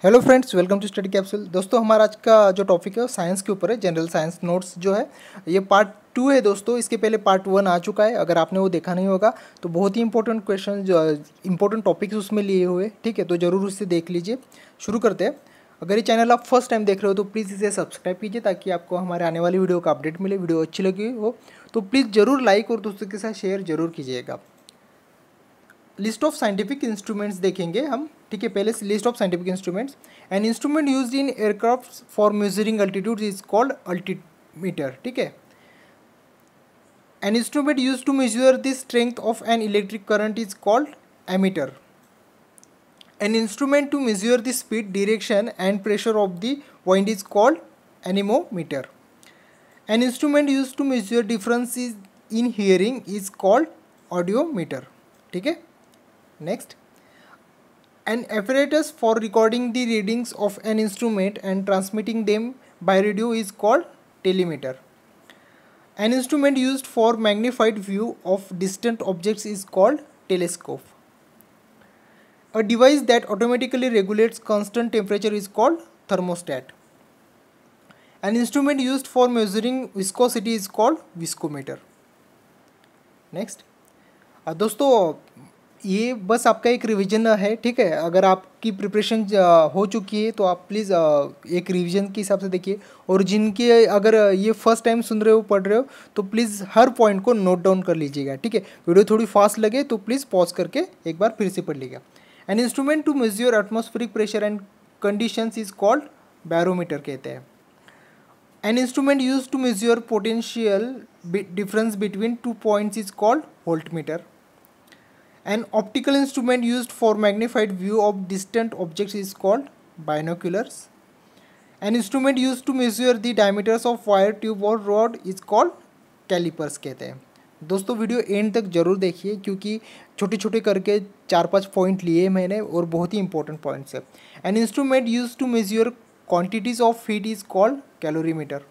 Hello friends, welcome to study capsule. दोस्तों, हमारा आज का जो टॉपिक है वो साइंस के ऊपर है। जनरल साइंस नोट्स जो है ये पार्ट 2 है दोस्तों। इसके पहले पार्ट 1 आ चुका है। अगर आपने वो देखा नहीं होगा तो बहुत ही इंपॉर्टेंट क्वेश्चन जो इंपॉर्टेंट टॉपिक्स उसमें लिए हुए, ठीक है, तो ज़रूर उससे देख लीजिए। शुरू करते हैं। अगर ये चैनल आप फर्स्ट टाइम देख रहे हो तो प्लीज़ इसे सब्सक्राइब कीजिए ताकि आपको हमारे आने वाली वीडियो का अपडेट मिले। वीडियो अच्छी लगी हो तो प्लीज़ ज़रूर लाइक और दोस्तों के साथ शेयर जरूर कीजिएगा। लिस्ट ऑफ साइंटिफिक इंस्ट्रूमेंट्स देखेंगे हम, ठीक है। पहले list of scientific instruments. An instrument used in aircraft for measuring altitude is called altimeter, ठीक है। An instrument used to measure the strength of an electric current is called ammeter. An instrument to measure the speed, direction and pressure of the wind is called anemometer. An instrument used to measure difference in hearing is called audiometer, ठीक है। Next, an apparatus for recording the readings of an instrument and transmitting them by radio is called telemeter. An instrument used for magnified view of distant objects is called telescope. A device that automatically regulates constant temperature is called thermostat. An instrument used for measuring viscosity is called viscometer. Next, दोस्तों ये बस आपका एक revision है, ठीक है। अगर आपकी प्रिपरेशन हो चुकी है तो आप प्लीज़ एक रिवीजन के हिसाब से देखिए। और जिनके अगर ये फर्स्ट टाइम सुन रहे हो, पढ़ रहे हो, तो प्लीज़ हर पॉइंट को नोट डाउन कर लीजिएगा, ठीक है। वीडियो थोड़ी फास्ट लगे तो प्लीज़ पॉज करके एक बार फिर से पढ़ लीजिएगा। An instrument to measure atmospheric pressure and conditions is called barometer कहते हैं। An instrument use to measure potential difference between 2 points is called voltmeter. An optical instrument used for magnified view of distant objects is called binoculars. An instrument used to measure the diameters of wire, tube or rod is called calipers कहते हैं। दोस्तों, video and तक जरूर देखिए क्योंकि छोटे छोटे करके 4-5 पॉइंट लिए मैंने और बहुत ही इंपॉर्टेंट पॉइंट्स है। An instrument used to measure quantities of heat is called calorimeter.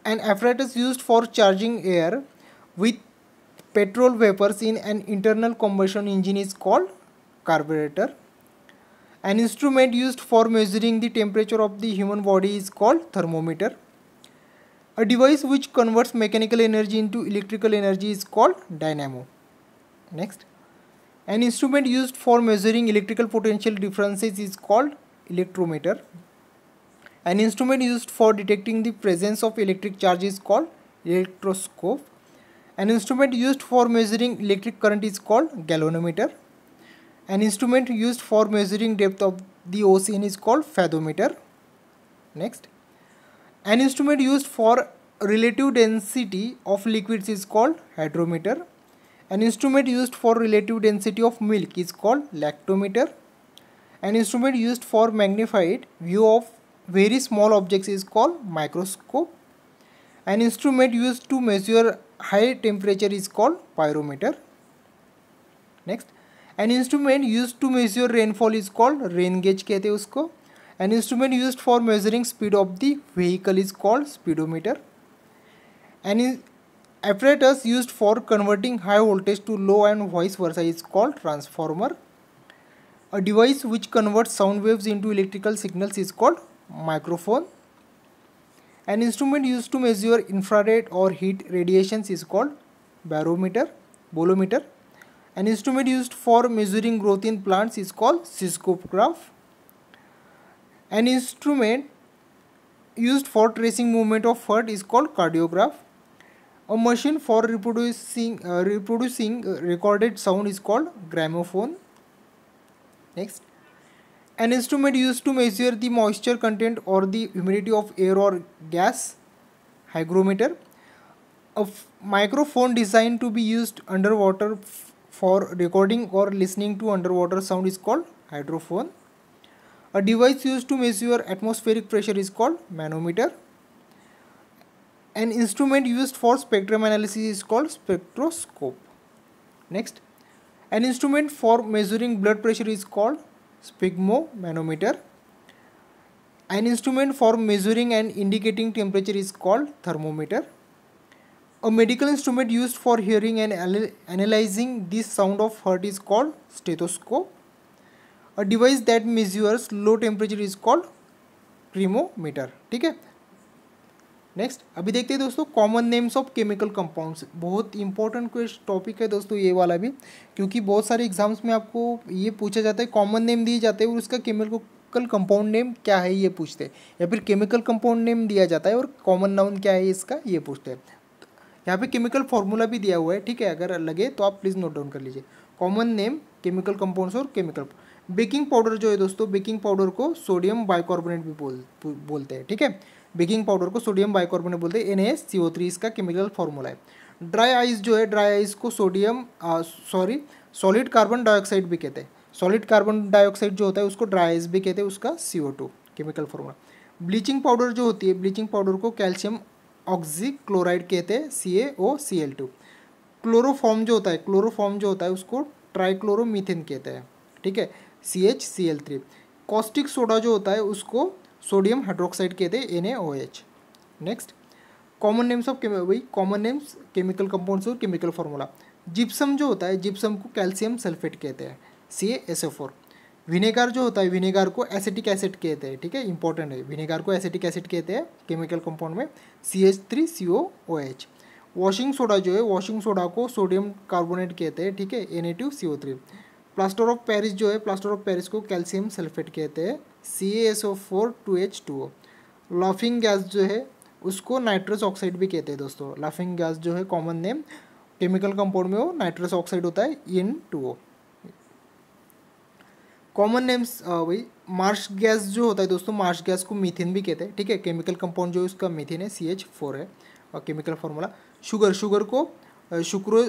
An apparatus used for charging air with petrol vapors in an internal combustion engine is called carburetor. An instrument used for measuring the temperature of the human body is called thermometer. A device which converts mechanical energy into electrical energy is called dynamo. Next, an instrument used for measuring electrical potential differences is called electrometer. An instrument used for detecting the presence of electric charge is called electroscope. An instrument used for measuring electric current is called galvanometer. An instrument used for measuring depth of the ocean is called fathometer. Next, an instrument used for relative density of liquids is called hydrometer. An instrument used for relative density of milk is called lactometer. An instrument used for magnified view of very small objects is called microscope. An instrument used to measure high temperature is called pyrometer. Next, an instrument used to measure rainfall is called rain gauge कहते हैं उसको. An instrument used for measuring speed of the vehicle is called speedometer. An apparatus used for converting high voltage to low and vice versa is called transformer. A device which converts sound waves into electrical signals is called microphone. An instrument used to measure infrared or heat radiations is called bolometer. An instrument used for measuring growth in plants is called seismograph. An instrument used for tracing movement of earth is called cardiograph. A machine for reproducing recorded sound is called gramophone. Next, an instrument used to measure the moisture content or the humidity of air or gas, hygrometer. A microphone designed to be used underwater for recording or listening to underwater sound is called hydrophone. A device used to measure atmospheric pressure is called manometer. An instrument used for spectrum analysis is called spectroscope. Next, an instrument for measuring blood pressure is called sphygmomanometer. An instrument for measuring and indicating temperature is called thermometer. A medical instrument used for hearing and analyzing the sound of heart is called stethoscope. A device that measures low temperature is called cryometer. ठीक है, next अभी देखते हैं दोस्तों common names of chemical compounds. बहुत important question topic है दोस्तों ये वाला भी, क्योंकि बहुत सारे एग्जाम्स में आपको ये पूछा जाता है, कॉमन नेम दिए जाते हैं और उसका केमिकल कंपाउंड नेम क्या है ये पूछते हैं, या फिर केमिकल कंपाउंड नेम दिया जाता है और कॉमन नाउन क्या है इसका ये पूछते हैं। यहाँ पे केमिकल फॉर्मूला भी दिया हुआ है, ठीक है, अगर लगे तो आप प्लीज़ नोट डाउन कर लीजिए। कॉमन नेम केमिकल कंपाउंड्स और केमिकल। बेकिंग पाउडर जो है दोस्तों, बेकिंग पाउडर को सोडियम बाइकार्बोनेट भी बोलते हैं। ठीक है, बेकिंग पाउडर को सोडियम बाइकार्बोनेट बोलते हैं। NaCO3 इसका केमिकल फॉर्मूला है। ड्राई आइस जो है, ड्राई आइस को सॉलिड कार्बन डाइऑक्साइड भी कहते हैं। सॉलिड कार्बन डाइऑक्साइड जो होता है उसको ड्राई आइस भी कहते हैं, उसका CO2 chemical formula. Bleaching powder जो होती है, ब्लीचिंग पाउडर को कैल्शियम ऑक्सीक्लोराइड कहते हैं, CaOCl2। क्लोरोफॉर्म जो होता है उसको ट्राइक्लोरोमीथेन कहते हैं। ठीक है, CHCl3। कॉस्टिक सोडा जो होता है उसको सोडियम हाइड्रोक्साइड कहते हैं, NaOH। Next common names of common names chemical compounds और केमिकल फॉर्मूला। जिप्सम जो होता है, जिप्सम को कैल्शियम सल्फेट कहते हैं, CaSO4। विनेगर जो होता है, विनेगर को एसिटिक एसिड कहते हैं। ठीक है, इंपॉर्टेंट है, विनेगर को एसिटिक एसिड कहते हैं केमिकल कंपाउंड में, CH3COOH। वॉशिंग सोडा जो है, वॉशिंग सोडा को सोडियम कार्बोनेट कहते हैं। ठीक है, Na2CO3। प्लास्टर ऑफ पेरिस जो है, प्लास्टर ऑफ पेरिस को कैल्शियम सल्फेट कहते हैं, CaSO4 2H2O। लाफिंग गैस जो है उसको नाइट्रस ऑक्साइड भी कहते हैं दोस्तों। लाफिंग गैस जो है कॉमन नेम केमिकल कंपाउंड में वो नाइट्रस ऑक्साइड होता है, N2O। कॉमन नेम्स वही मार्श गैस जो होता है दोस्तों, मार्श गैस को मीथेन भी कहते हैं। ठीक है, केमिकल कंपाउंड जो है उसका मीथेन है, CH4 है और केमिकल फार्मूला। शुगर को शुक्रो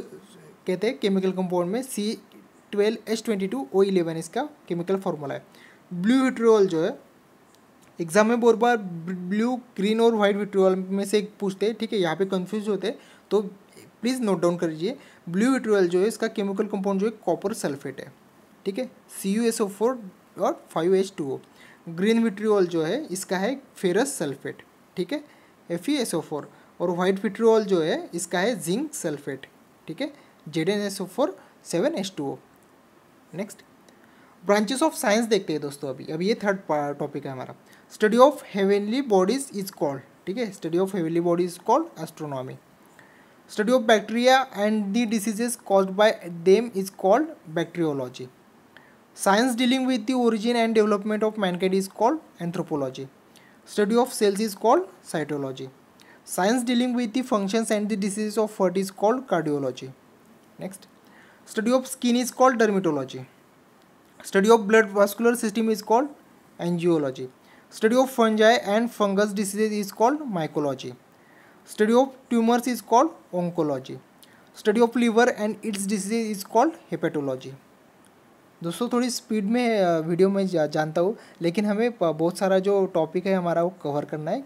कहते हैं केमिकल कंपाउंड में, C12H22O11 इसका केमिकल फार्मूला है। ब्लू विट्रियोल जो है, एग्जाम में बहुत बार ब्लू, ग्रीन और वाइट विट्रियोल में से एक पूछते हैं। ठीक है, यहाँ पे कंफ्यूज होते हैं तो प्लीज़ नोट डाउन कर लीजिए। ब्लू विट्रियोल जो है इसका केमिकल कंपाउंड जो है कॉपर सल्फेट है। ठीक है, CuSO4 और 5H2O। ग्रीन विट्रियोल जो है इसका है फेरस सल्फेट। ठीक है, FeSO4। और वाइट विट्रियोल जो है इसका है जिंक सल्फेट। ठीक है, ZnSO4 7H2O। Next branches of science देखते हैं दोस्तों। अभी ये थर्ड टॉपिक है हमारा। Study of heavenly bodies is called, ठीक है, study of heavenly bodies is called astronomy. Study of bacteria and the diseases caused by them is called bacteriology. Science dealing with the origin and development of mankind is called anthropology. Study of cells is called cytology. Science dealing with the functions and the diseases of heart is called cardiology. Next, study of skin is called dermatology. Study of blood vascular system is called angiology. Study of fungi and fungus diseases is called mycology. Study of tumors is called oncology. Study of liver and its diseases is called hepatology. दोस्तों थोड़ी speed में video में जानता हूँ, लेकिन हमें बहुत सारा जो टॉपिक है हमारा वो कवर करना है।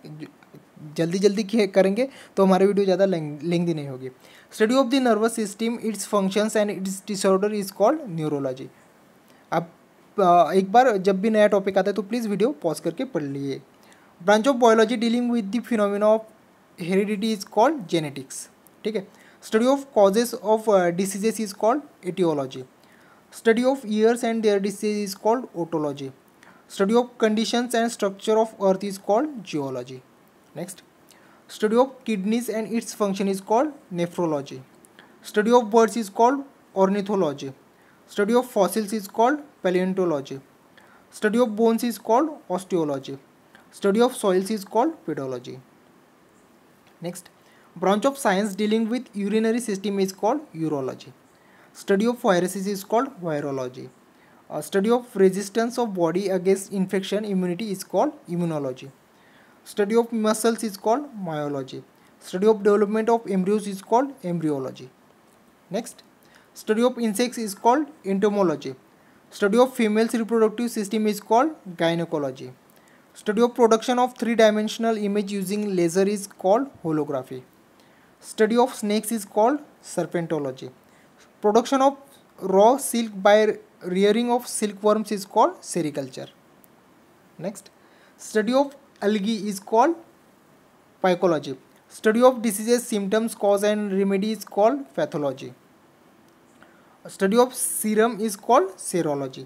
जल्दी जल्दी करेंगे तो हमारी वीडियो ज़्यादा लेंथी नहीं होगी। Study of the nervous system, it's functions and it's disorder is called neurology. अब एक बार जब भी नया टॉपिक आता है तो प्लीज़ वीडियो पॉज करके पढ़ लीजिए। Branch of biology dealing with the phenomena of heredity is called genetics. ठीक है, study of causes of diseases is called aetiology. Study of years and their disease is called otology. Study of conditions and structure of earth is called geology. Next, study of kidneys and its function is called nephrology. Study of birds is called ornithology. Study of fossils is called paleontology. Study of bones is called osteology. Study of soils is called pedology. Next, branch of science dealing with urinary system is called urology. Study of viruses is called virology. Study of resistance of body against infection immunity is called immunology. Study of muscles is called myology. Study of development of embryos is called embryology. Next, study of insects is called entomology. Study of female's reproductive system is called gynecology. Study of production of three-dimensional image using laser is called holography. Study of snakes is called serpentology. Production of raw silk by rearing of silkworms is called sericulture. Next, study of algae is called phycology. Study of diseases, symptoms, cause and remedy is called pathology. Study of serum is called serology.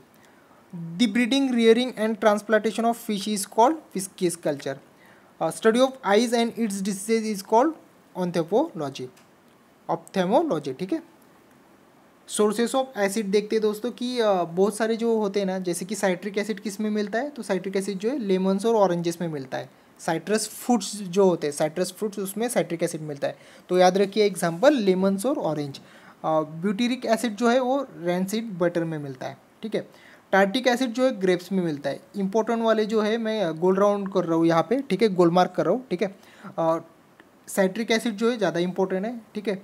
The breeding, rearing and transplantation of fish is called pisciculture. Study of eyes and its diseases is called anthropology, ophthalmology. ठीक है. Sources of acid देखते हैं दोस्तों कि बहुत सारे जो होते हैं ना, जैसे कि साइट्रिक एसिड किस में मिलता है, तो साइट्रिक एसिड जो है लेमन्स और ऑरेंजेस में मिलता है. साइट्रस फ्रूट्स जो होते हैं, साइट्रस फ्रूट्स, उसमें साइट्रिक एसिड मिलता है. तो याद रखिए एग्जांपल लेमन्स और ऑरेंज. ब्यूटेरिक एसिड जो है वो रैनसीड बटर में मिलता है. ठीक है. टार्टिक एसिड जो है ग्रेप्स में मिलता है. इंपॉर्टेंट वाले जो है मैं गोल राउंड कर रहा हूँ यहाँ पे. ठीक है, गोल मार्क कर रहा हूँ. ठीक है. साइट्रिक एसिड जो है ज़्यादा इंपॉर्टेंट है. ठीक है,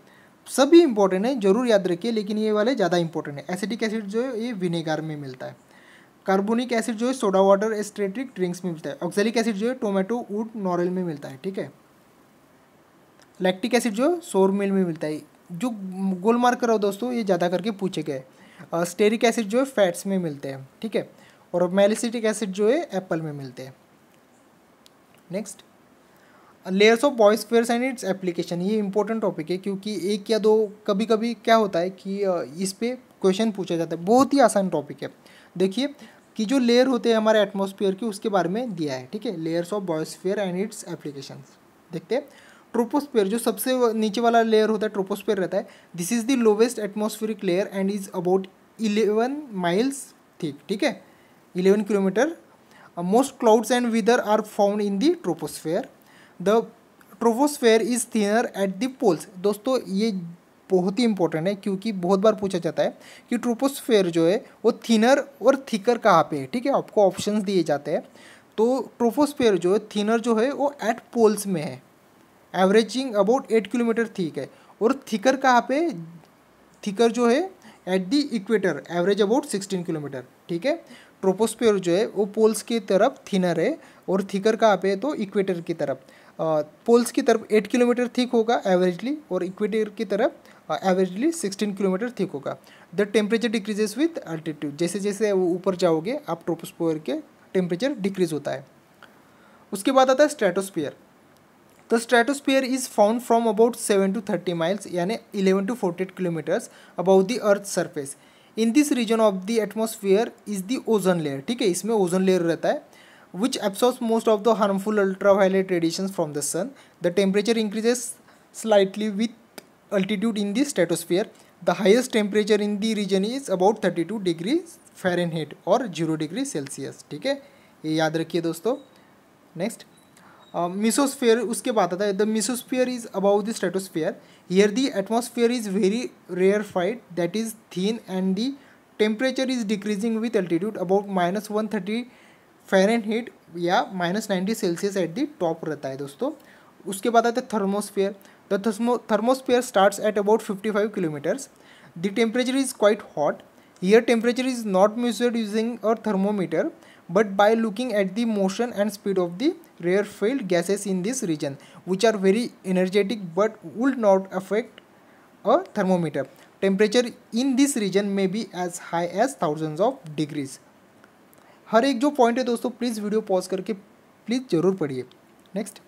सभी इंपॉर्टेंट है, जरूर याद रखिए, लेकिन ये वाले ज़्यादा इंपॉर्टेंट है. एसिटिक एसिड जो है ये विनेगर में मिलता है. कार्बोनिक एसिड जो है सोडा वाटर एस्टेटिक ड्रिंक्स में मिलता है. ऑक्जेलिक एसिड जो है टोमेटो वुड नॉरेल में मिलता है. ठीक है. लैक्टिक एसिड जो है सोर मिल में मिलता है. जो गोल मार्क करो दोस्तों, ये ज़्यादा करके पूछे गए. स्टेरिक एसिड जो है फैट्स में मिलते हैं. ठीक है. और मैलिसिटिक एसिड जो है एप्पल में मिलते हैं. Next, layers of biosphere and its application. ये इंपॉर्टेंट टॉपिक है क्योंकि एक या दो कभी कभी क्या होता है कि इस पे क्वेश्चन पूछा जाता है. बहुत ही आसान टॉपिक है. देखिए कि जो लेयर होते हैं हमारे एटमॉस्फेयर के, उसके बारे में दिया है. ठीक है. Layers of biosphere and its application देखते हैं. ट्रोपोस्फीयर जो सबसे नीचे वाला लेयर होता है, ट्रोपोस्फीयर रहता है. This is the lowest atmospheric layer and is about 11 miles thick. ठीक है, 11 kilometre. Most clouds and weather are found in the troposphere. The troposphere is thinner at the poles. दोस्तों ये बहुत ही इंपॉर्टेंट है क्योंकि बहुत बार पूछा जाता है कि ट्रोपोस्फेयर जो है वो थिनर और थिकर कहाँ पे है. ठीक है, आपको ऑप्शंस दिए जाते हैं. तो ट्रोपोस्फेयर जो है थिनर जो है वो एट पोल्स में है, एवरेजिंग अबाउट 8 किलोमीटर थिक है. और थिकर कहाँ पे, थिकर जो है at the equator, average about 16 kilometre. ठीक है. ट्रोपोस्फेयर जो है वो पोल्स की तरफ थिनर है और थिकर कहाँ पे है, तो इक्वेटर की तरफ. पोल्स की तरफ 8 किलोमीटर थिक होगा एवरेजली, और इक्वेटर की तरफ एवरेजली 16 किलोमीटर थिक होगा. The temperature decreases with altitude. जैसे जैसे ऊपर जाओगे आप ट्रोपोस्फेयर के टेम्परेचर डिक्रीज होता है. उसके बाद आता है stratosphere. The stratosphere is found from about 7 to 30 miles यानी 11 to 48 kilometres about the earth surface. In this region of the atmosphere is the ozone layer. ठीक है, इसमें ओजोन लेयर रहता है which absorbs most of the harmful ultraviolet radiations from the sun. The temperature increases slightly with altitude in the stratosphere. The highest temperature in the region is about 32 degrees Fahrenheit और 0 degree Celsius. ठीक है, ये याद रखिए दोस्तों. Next, mesosphere. उसके बाद आता है the mesosphere is above the stratosphere. Here the atmosphere is very rarefied, that is thin, and the temperature is decreasing with altitude about -130 Fahrenheit या -90 सेल्सियस एट द टॉप रहता है दोस्तों. उसके बाद आता है thermosphere. The thermosphere starts at about 55 kilometres. The temperature is quite hot. Here temperature is not measured using a thermometer but by looking at the motion and speed of the rarefied gases in this region, which are very energetic but would not affect a thermometer. Temperature in this region may be as high as thousands of degrees. हर एक जो point है दोस्तों please video pause करके please ज़रूर पढ़िए. Next,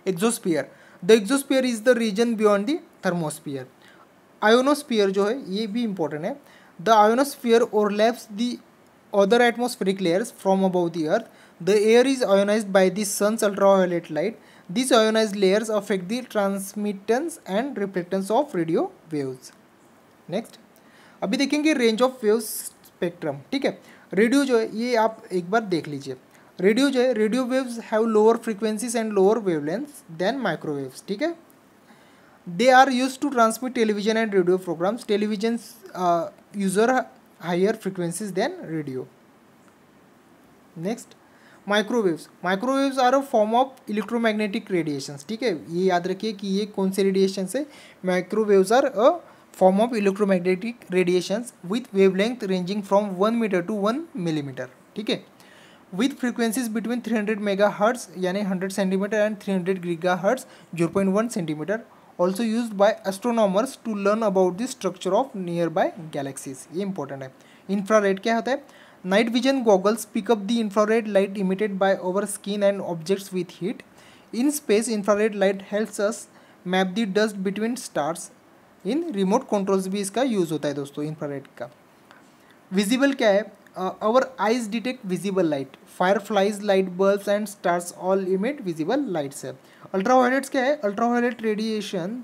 exosphere. The exosphere is the region beyond the thermosphere. Ionosphere जो है ये भी इंपॉर्टेंट है. The ionosphere overlaps the other atmospheric layers from above the earth. The air is ionized by the sun's ultraviolet light. These ionized layers affect the transmittance and reflectance of radio waves. Next, अभी देखेंगे range of wave spectrum. ठीक है, radio जो है ये आप एक बार देख लीजिए. रेडियो जो है, radio waves have lower frequencies and lower wavelengths than microwaves. ठीक है, they are use to transmit television and radio programmes. Television user higher frequencies than radio. Next, microwaves. Microwaves are a form of electromagnetic radiations. ठीक है, ये याद रखिए कि ये कौन से रेडिएशन है. Microwaves are a form of electromagnetic radiations with wavelength ranging from 1 meter to 1 millimeter. ठीक है, with frequencies between 300 megahertz यानी 100 centimeter and 300 gigahertz 0.1 centimeter. Also used by astronomers to learn about the structure of nearby galaxies. ये important है. Infrared क्या होता है? Night vision goggles pick up the infrared light emitted by our skin and objects with heat. In space infrared light helps us map the dust between stars. In remote controls भी इसका use होता है दोस्तों infrared का. Visible क्या है? our eyes detect visible light. Fireflies, light bulbs and stars all emit visible lights है. Ultraviolet क्या है? Ultraviolet radiation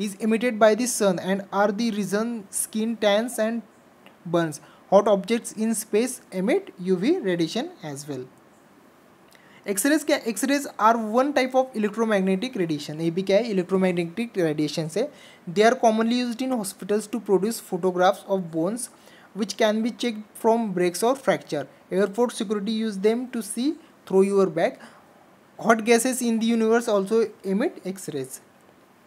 is emitted by the sun and are the reason skin tans and burns. Hot objects in space emit UV radiation as well. X-rays क्या? X-rays are one type of electromagnetic radiation. ये भी क्या है? Electromagnetic radiation से. They are commonly used in hospitals to produce photographs of bones which can be checked from breaks or fracture. Airport security use them to see through your bag. Hot gases in the universe also emit X-rays.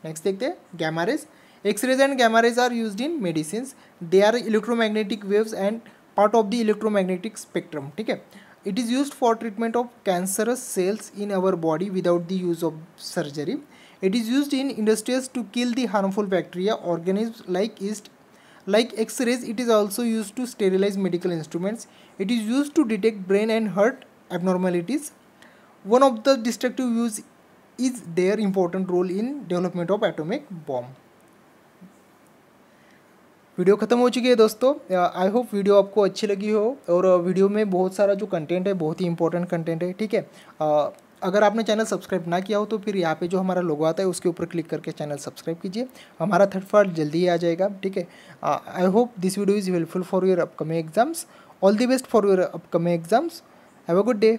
Next देखते हैं gamma rays. X-rays and gamma rays are used in medicines. They are electromagnetic waves and part of the electromagnetic spectrum. ठीक है. It is used for treatment of cancerous cells in our body without the use of surgery. It is used in industries to kill the harmful bacteria, organisms like yeast. Like X-rays, it is also used to sterilize medical instruments. It is used to detect brain and heart abnormalities. One of the destructive use is their important role in development of atomic bomb. Video ख़त्म हो चुकी है दोस्तों. I hope video आपको अच्छी लगी हो और वीडियो में बहुत सारा जो कंटेंट है बहुत ही इंपॉर्टेंट कंटेंट है. ठीक है. अगर आपने चैनल सब्सक्राइब ना किया हो तो फिर यहाँ पे जो हमारा लोगो आता है उसके ऊपर क्लिक करके चैनल सब्सक्राइब कीजिए. हमारा थर्ड पार्ट जल्दी ही आ जाएगा. ठीक है. I hope this video is helpful for your upcoming exams. All the best for your upcoming exams. Have a good day.